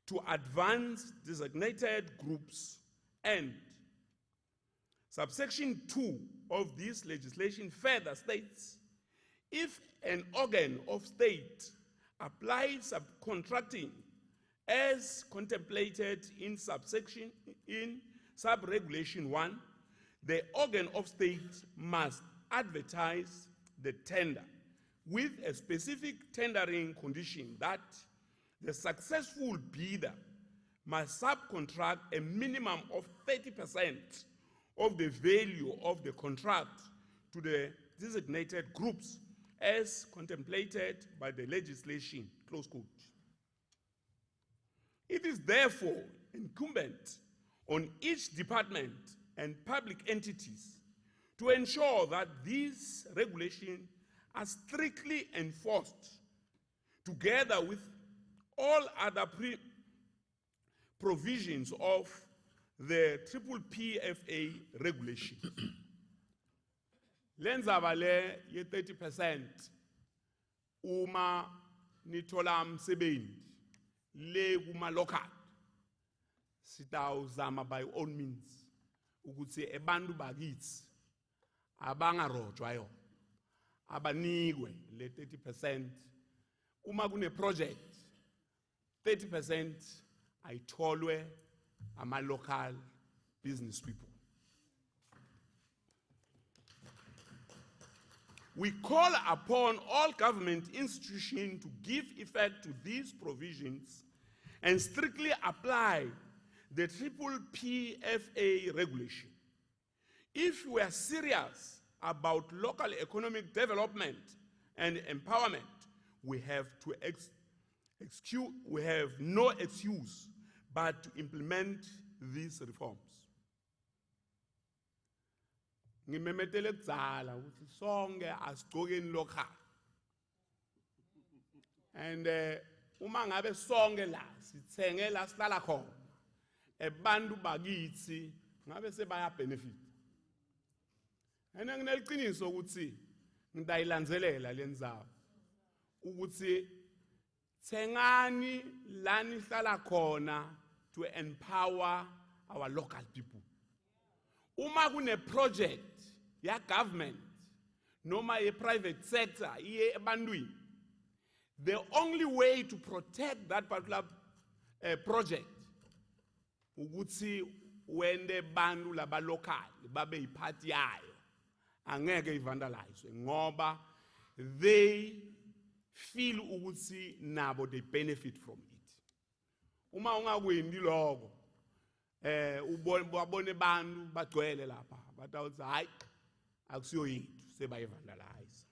to advance designated groups, and subsection 2 of this legislation further states, if an organ of state applies subcontracting as contemplated in subregulation 1, the organ of state must advertise the tender with a specific tendering condition that the successful bidder must subcontract a minimum of 30% of the value of the contract to the designated groups as contemplated by the legislation, close quote. It is therefore incumbent on each department and public entities to ensure that these regulations are strictly enforced, together with all other provisions of the triple PFA regulation. Lendzaba le ye 30% uma nithola msebenzi le kuma local sitawuzama by all means ukuthi ebantu bakithi abangarojwa yona abanikwe le 30%. Uma kune project 30% ayitholwe ama local business people. We call upon all government institutions to give effect to these provisions and strictly apply the triple PFA regulation. If we are serious about local economic development and empowerment, we have no excuse but to implement these reforms. Ngimemetele kudzala ukuthi sonke asigcokeni local. And uma ngabe sonke la sithenge la sihlala khona ebantu bakithi ngabe sebaya benefit. Ene ngineliqiniso ukuthi ngidayilandzelela lendzawo ukuthi thengani la nihlala khona to empower our local people. Uma kune project ya government noma ye private sector iye ebantwini, the only way to protect that particular project ukuthi wende bantu laba local babe yiphathi yayo angeke ivandalizwe ngoba they feel ukuthi nabo they benefit from it. Uma ungakwendi lokho ubone bantu bagcwele lapha batawuthi hayi akusiyo yethu sebayivandalize.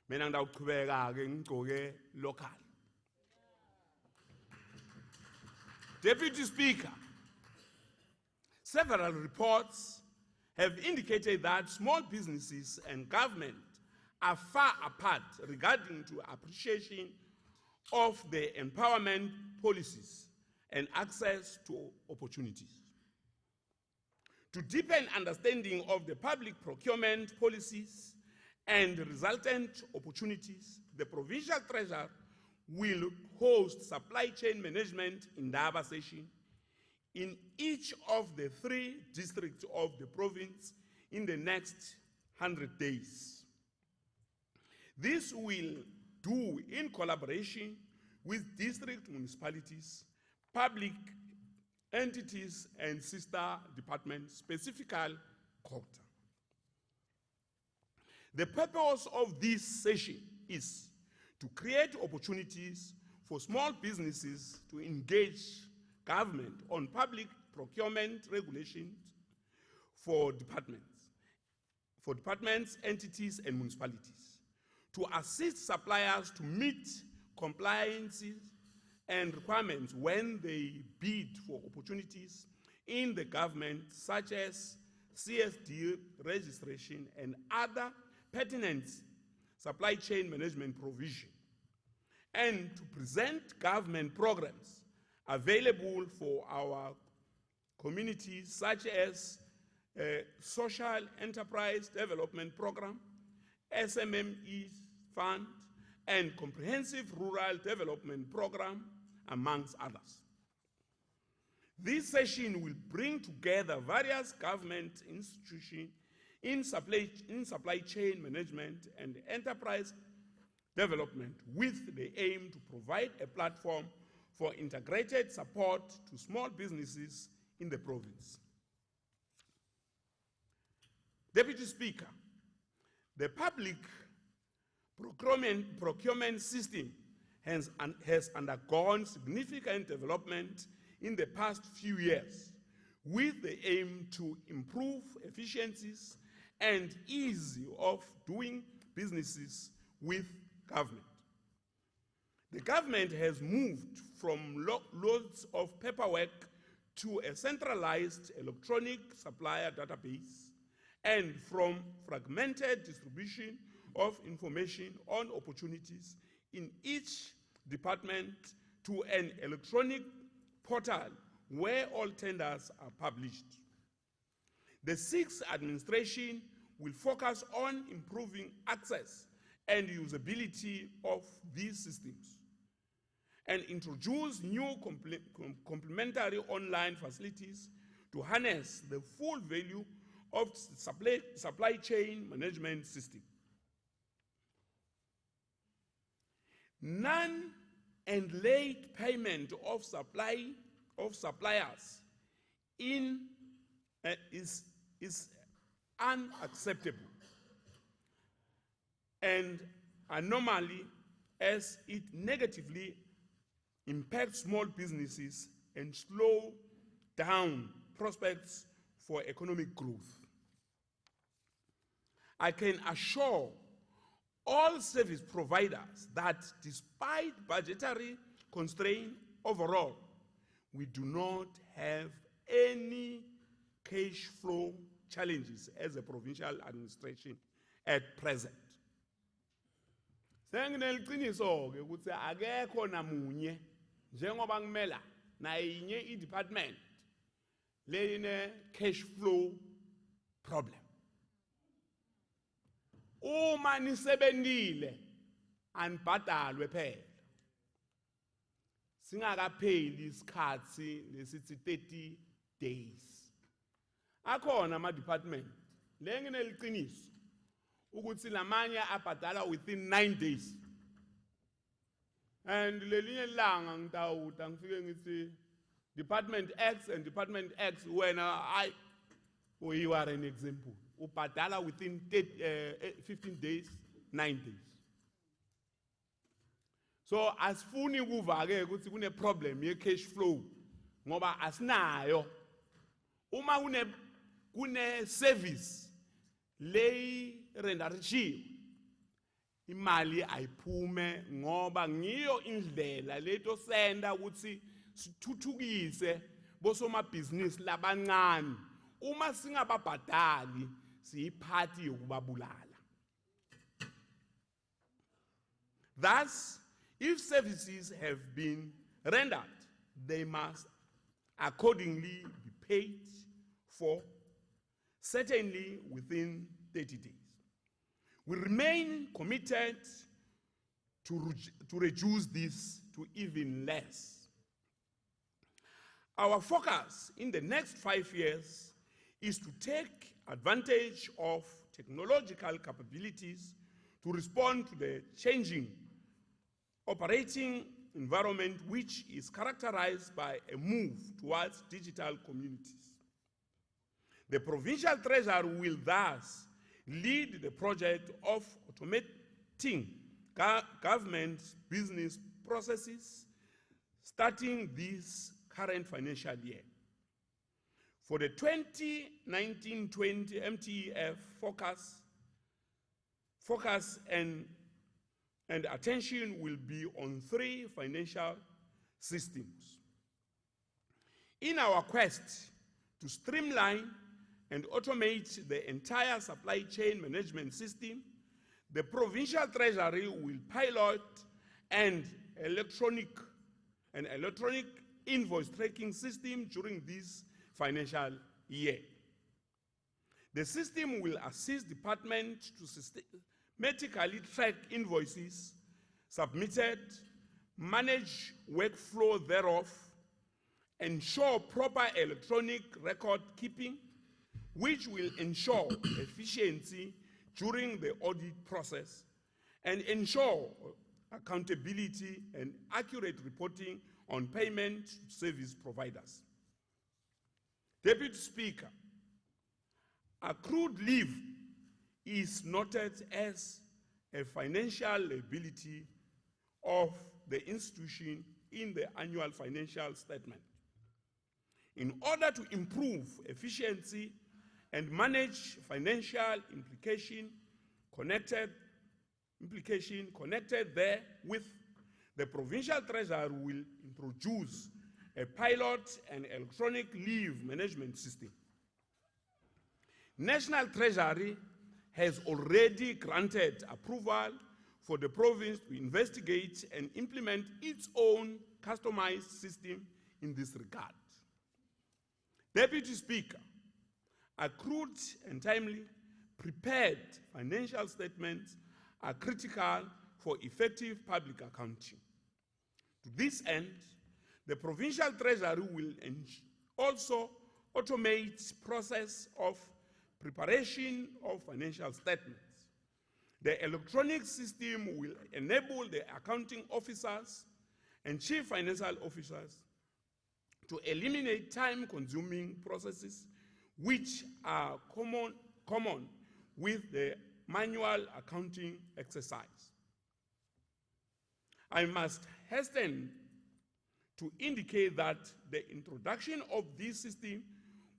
Mina ngidawuqhubeka ke ngigcoke local. Deputy Speaker, several reports have indicated that small businesses and government are far apart regarding to appreciation of the empowerment policies and access to opportunities. To deepen understanding of the public procurement policies and resultant opportunities, the Provincial Treasurer will host supply chain management Indaba session in each of the 3 districts of the province in the next 100 days. This will do in collaboration with district municipalities, public entities, and sister departments, specifically quota. The purpose of this session is to create opportunities for small businesses to engage government on public procurement regulations for departments, entities, and municipalities, to assist suppliers to meet compliances and requirements when they bid for opportunities in the government, such as CSD registration and other pertinent supply chain management provision, and to present government programs available for our communities, such as Social Enterprise Development Program, SMME Fund, and Comprehensive Rural Development Program, amongst others. This session will bring together various government institutions in supply chain management and enterprise development with the aim to provide a platform for integrated support to small businesses in the province. Deputy Speaker, the public procurement system has undergone significant development in the past few years with the aim to improve efficiencies and ease of doing businesses with government. The government has moved from loads of paperwork to a centralized electronic supplier database and from fragmented distribution of information on opportunities in each department to an electronic portal where all tenders are published. The 6th administration will focus on improving access and usability of these systems and introduce new complementary online facilities to harness the full value of supply chain management system. Non and late payment of suppliers is unacceptable and anomaly as it negatively impacts small businesses and slow down prospects for economic growth. I can assure all service providers that despite budgetary constraints overall, we do not have any cash flow challenges as a provincial administration at present. Sengineliciniso-ke ukuthi akekho namunye njengoba ngimela nayinye i-department line cash flow problem. Uma nisebentile anibhadalwe phela. Singakapheli isikhathi lesithi 30 days. Akhona ama-department lengineliciniso ukuthi lamanye abhadala within 9 days. And lelinye ilanga ngitawuta ngifike ngithi Department X and Department X you are an example. Ubhadala within 15 days, 9 days. So asifuni ukuva-ke ukuthi kune problem ye cash flow ngoba asinayo. Uma kune service leyi renderishiwe imali ayiphume ngoba ngiyo indlela leto senda ukuthi sithuthukise bosomabhizinisi labancane. Uma singababhadali siyiphathi yokubabulala. Thus, if services have been rendered, they must accordingly be paid for, certainly within 30 days. We remain committed to reduce this to even less. Our focus in the next 5 years is to take advantage of technological capabilities to respond to the changing operating environment, which is characterized by a move towards digital communities. The provincial treasurer will thus lead the project of automating government business processes starting this current financial year. For the 2019-20 MTEF focus and attention will be on 3 financial systems. In our quest to streamline and automate the entire supply chain management system, the provincial treasury will pilot an electronic invoice tracking system during this financial year. The system will assist departments to systematically track invoices submitted, manage workflow thereof, ensure proper electronic record keeping, which will ensure efficiency during the audit process, and ensure accountability and accurate reporting on payment to service providers. Deputy Speaker, accrued leave is noted as a financial liability of the institution in the annual financial statement. In order to improve efficiency and manage financial implication connected there with, the provincial treasurer will introduce a pilot and electronic leave management system. National Treasury has already granted approval for the province to investigate and implement its own customized system in this regard. Deputy Speaker, accrued and timely prepared financial statements are critical for effective public accounting. To this end, the provincial treasury will also automate process of preparation of financial statements. The electronic system will enable the accounting officers and chief financial officers to eliminate time-consuming processes which are common with the manual accounting exercise. I must hasten to indicate that the introduction of this system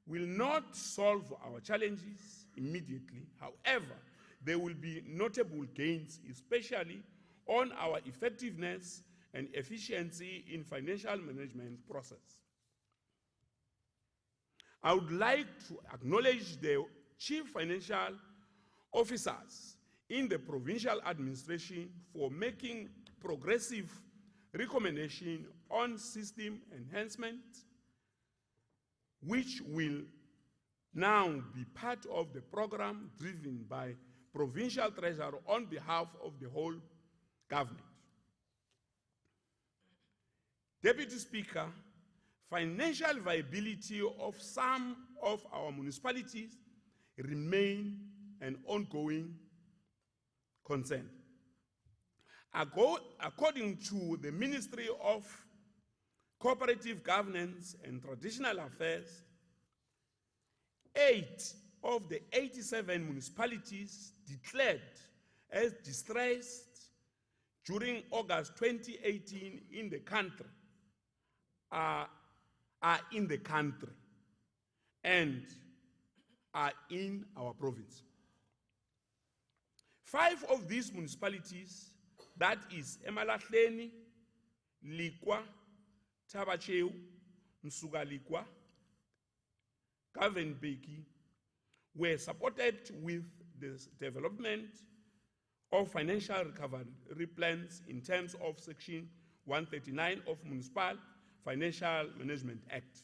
will not solve our challenges immediately. However, there will be notable gains, especially on our effectiveness and efficiency in financial management process. I would like to acknowledge the chief financial officers in the provincial administration for making progressive recommendation on system enhancement, which will now be part of the program driven by provincial treasurer on behalf of the whole government. Deputy Speaker, financial viability of some of our municipalities remain an ongoing concern. According to the Ministry of Cooperative Governance and Traditional Affairs, 8 of the 87 municipalities declared as distressed during August 2018 in the country are in the country and are in our province. 5 of these municipalities, that is Emalahleni, Likwa, Tabacheu, Msugalikwa, Kavenbeki, were supported with the development of financial recovery plans in terms of Section 139 of Municipal Financial Management Act.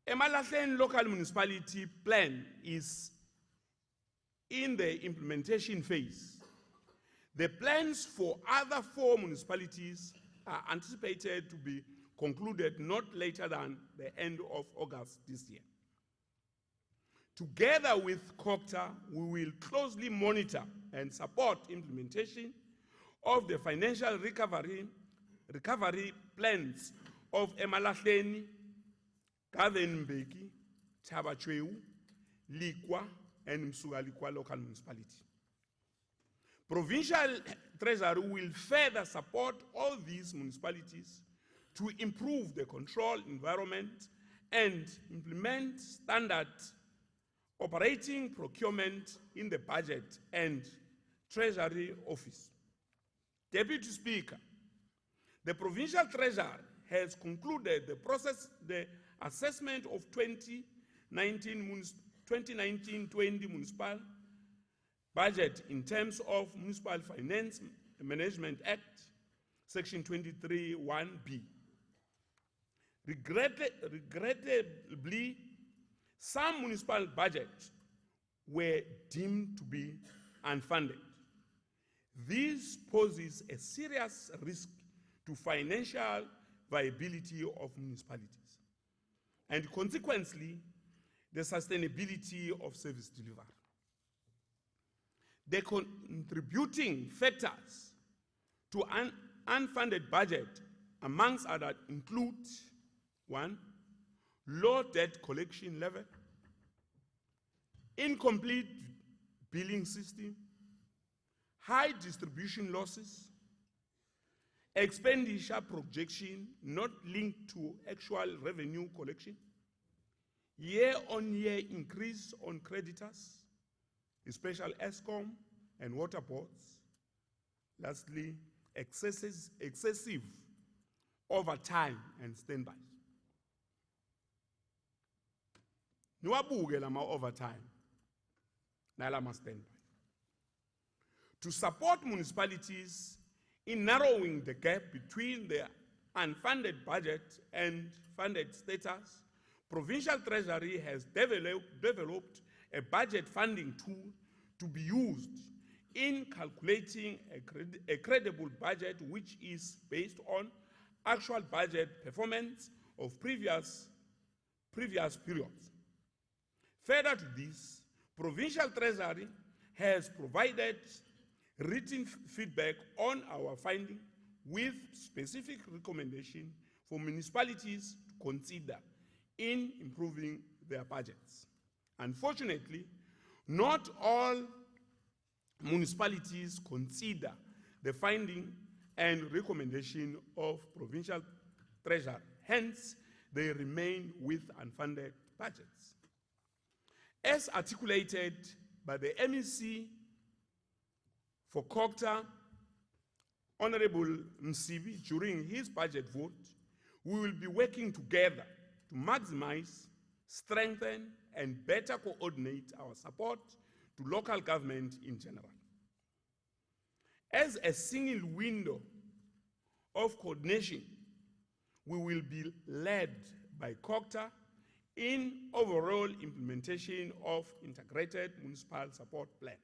Emalahleni Local Municipality Plan is in the implementation phase. The plans for other 4 municipalities are anticipated to be concluded not later than the end of August this year. Together with COCTA, we will closely monitor and support implementation of the financial recovery plans of Emalahleni, Kavenbeki, Tabacheu, Likwa, and Msugalikwa local municipality. Provincial Treasury will further support all these municipalities to improve the control environment and implement standard operating procurement in the budget and Treasury Office. Deputy Speaker, the Provincial Treasury has concluded the assessment of 2019-20 municipal budget in terms of Municipal Finance Management Act, Section 23(1)(b). Regrettably, some municipal budgets were deemed to be unfunded. This poses a serious risk to financial viability of municipalities and consequently the sustainability of service delivery. The contributing factors to an unfunded budget, amongst others, include 1, low debt collection level, incomplete billing system, high distribution losses, expenditure projection not linked to actual revenue collection, year-on-year increase on creditors, especially ESCOM and water boards. Lastly, excessive overtime and standbys. Niwabuke lama overtime nalama standby. To support municipalities in narrowing the gap between the unfunded budget and funded status, Provincial Treasury has developed a budget funding tool to be used in calculating a credible budget which is based on actual budget performance of previous periods. Further to this, Provincial Treasury has provided written feedback on our finding with specific recommendation for municipalities to consider in improving their budgets. Unfortunately, not all municipalities consider the finding and recommendation of Provincial Treasury. Hence, they remain with unfunded budgets. As articulated by the MEC for COCTA, Honorable Msibi, during his budget vote, we will be working together to maximize, strengthen, and better coordinate our support to local government in general. As a single window of coordination, we will be led by COCTA in overall implementation of integrated municipal support plan.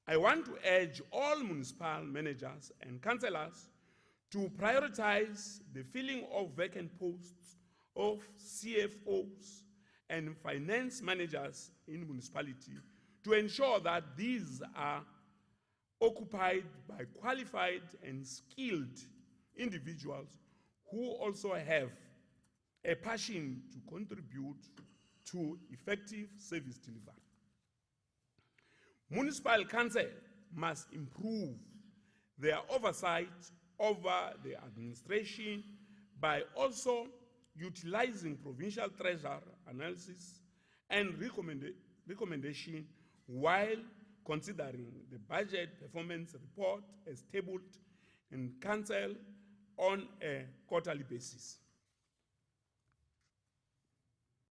I want to urge all municipal managers and councillors to prioritize the filling of vacant posts of CFOs and finance managers in municipality to ensure that these are occupied by qualified and skilled individuals who also have a passion to contribute to effective service delivery. Municipal council must improve their oversight over the administration by also utilizing provincial treasurer analysis and recommendation while considering the budget performance report as tabled in council on a quarterly basis.